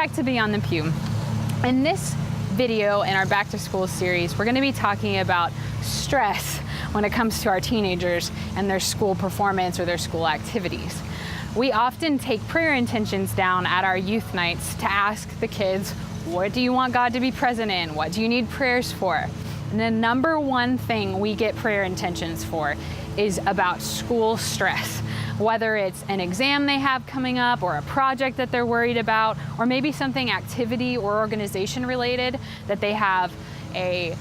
back to Beyond the Pew. In this video in our Back to School series, we're going to be talking about stress when it comes to our teenagers and their school performance or their school activities. We often take prayer intentions down at our youth nights to ask the kids, what do you want God to be present in? What do you need prayers for? And the number one thing we get prayer intentions for is about school stress. Whether it's an exam they have coming up or a project that they're worried about, or maybe something activity or organization related, that they have a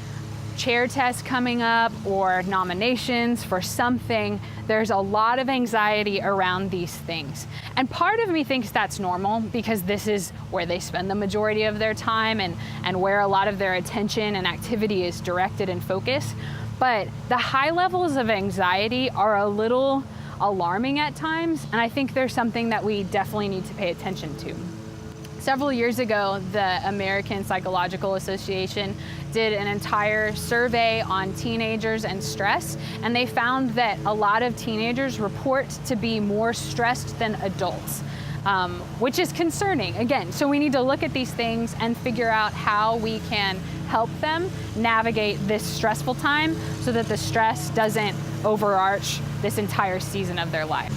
chair test coming up or nominations for something. There's a lot of anxiety around these things. And part of me thinks that's normal because this is where they spend the majority of their time and where a lot of their attention and activity is directed and focused. But the high levels of anxiety are a little alarming at times, and I think there's something that we definitely need to pay attention to. Several years ago, the American Psychological Association did an entire survey on teenagers and stress, and they found that a lot of teenagers report to be more stressed than adults, which is concerning. Again, so we need to look at these things and figure out how we can help them navigate this stressful time so that the stress doesn't overarch this entire season of their life.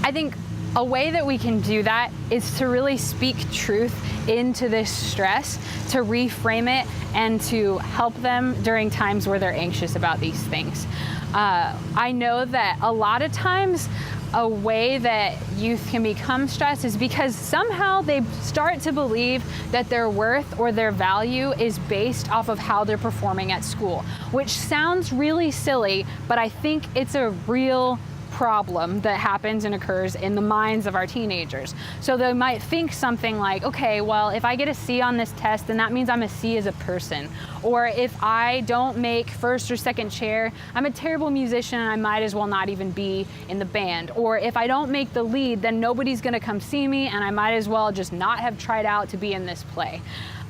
I think a way that we can do that is to really speak truth into this stress, to reframe it, and to help them during times where they're anxious about these things. I know that a lot of times a way that youth can become stressed is because somehow they start to believe that their worth or their value is based off of how they're performing at school, which sounds really silly, but I think it's a real problem that happens and occurs in the minds of our teenagers. So they might think something like, okay, well, if I get a C on this test, then that means I'm a C as a person. Or if I don't make first or second chair, I'm a terrible musician and I might as well not even be in the band. Or if I don't make the lead, then nobody's gonna come see me and I might as well just not have tried out to be in this play.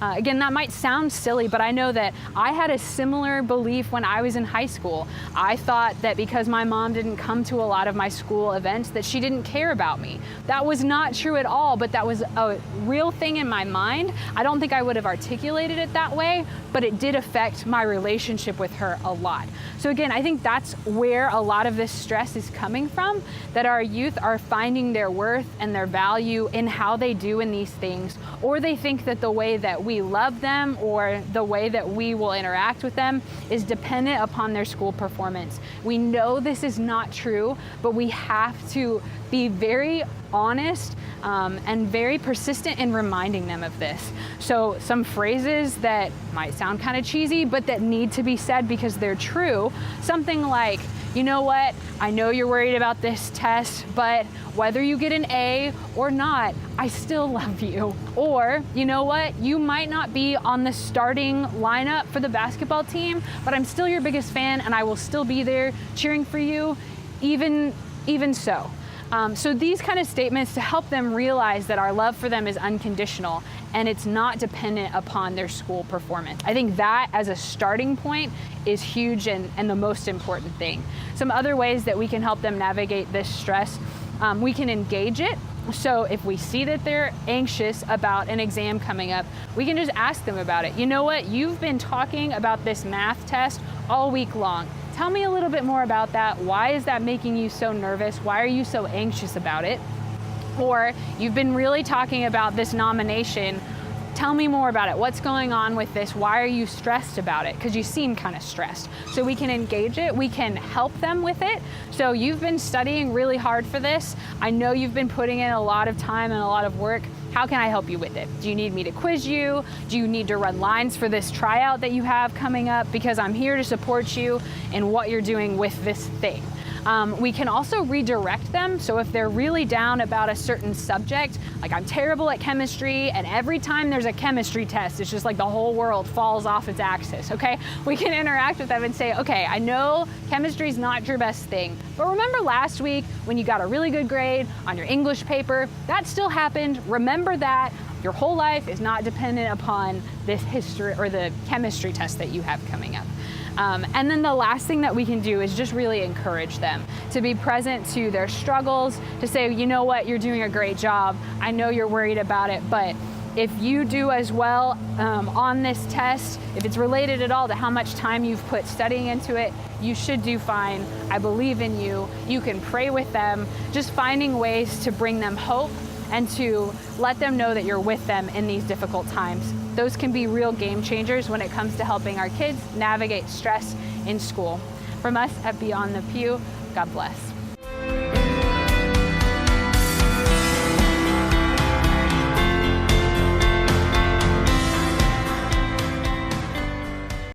Again, that might sound silly, but I know that I had a similar belief when I was in high school. I thought that because my mom didn't come to a lot of my school events that she didn't care about me. That was not true at all, but that was a real thing in my mind. I don't think I would have articulated it that way, but it did affect my relationship with her a lot. So again, I think that's where a lot of this stress is coming from, that our youth are finding their worth and their value in how they do in these things, or they think that the way that we love them or the way that we will interact with them is dependent upon their school performance. We know this is not true, but we have to be very honest and very persistent in reminding them of this. So some phrases that might sound kind of cheesy, but that need to be said because they're true. Something like, you know what, I know you're worried about this test, but whether you get an A or not, I still love you. Or, you know what, you might not be on the starting lineup for the basketball team, but I'm still your biggest fan and I will still be there cheering for you, even so. So these kind of statements to help them realize that our love for them is unconditional and it's not dependent upon their school performance. I think that as a starting point is huge and the most important thing. Some other ways that we can help them navigate this stress, we can engage it. So if we see that they're anxious about an exam coming up, we can just ask them about it. You know what, you've been talking about this math test all week long. Tell me a little bit more about that. Why is that making you so nervous? Why are you so anxious about it? Or you've been really talking about this nomination. Tell me more about it. What's going on with this? Why are you stressed about it? Because you seem kind of stressed. So we can engage it. We can help them with it. So you've been studying really hard for this. I know you've been putting in a lot of time and a lot of work. How can I help you with it? Do you need me to quiz you? Do you need to run lines for this tryout that you have coming up? Because I'm here to support you in what you're doing with this thing. We can also redirect them. So if they're really down about a certain subject, like I'm terrible at chemistry, and every time there's a chemistry test, it's just like the whole world falls off its axis, okay? We can interact with them and say, okay, I know chemistry is not your best thing, but remember last week when you got a really good grade on your English paper? That still happened. Remember that. Your whole life is not dependent upon this history or the chemistry test that you have coming up. And then the last thing that we can do is just really encourage them to be present to their struggles, to say, you know what, you're doing a great job. I know you're worried about it, but If you do as well on this test, if it's related at all to how much time you've put studying into it, you should do fine. I believe in you. You can pray with them, just finding ways to bring them hope and to let them know that you're with them in these difficult times. Those can be real game changers when it comes to helping our kids navigate stress in school. From us at Beyond the Pew, God bless.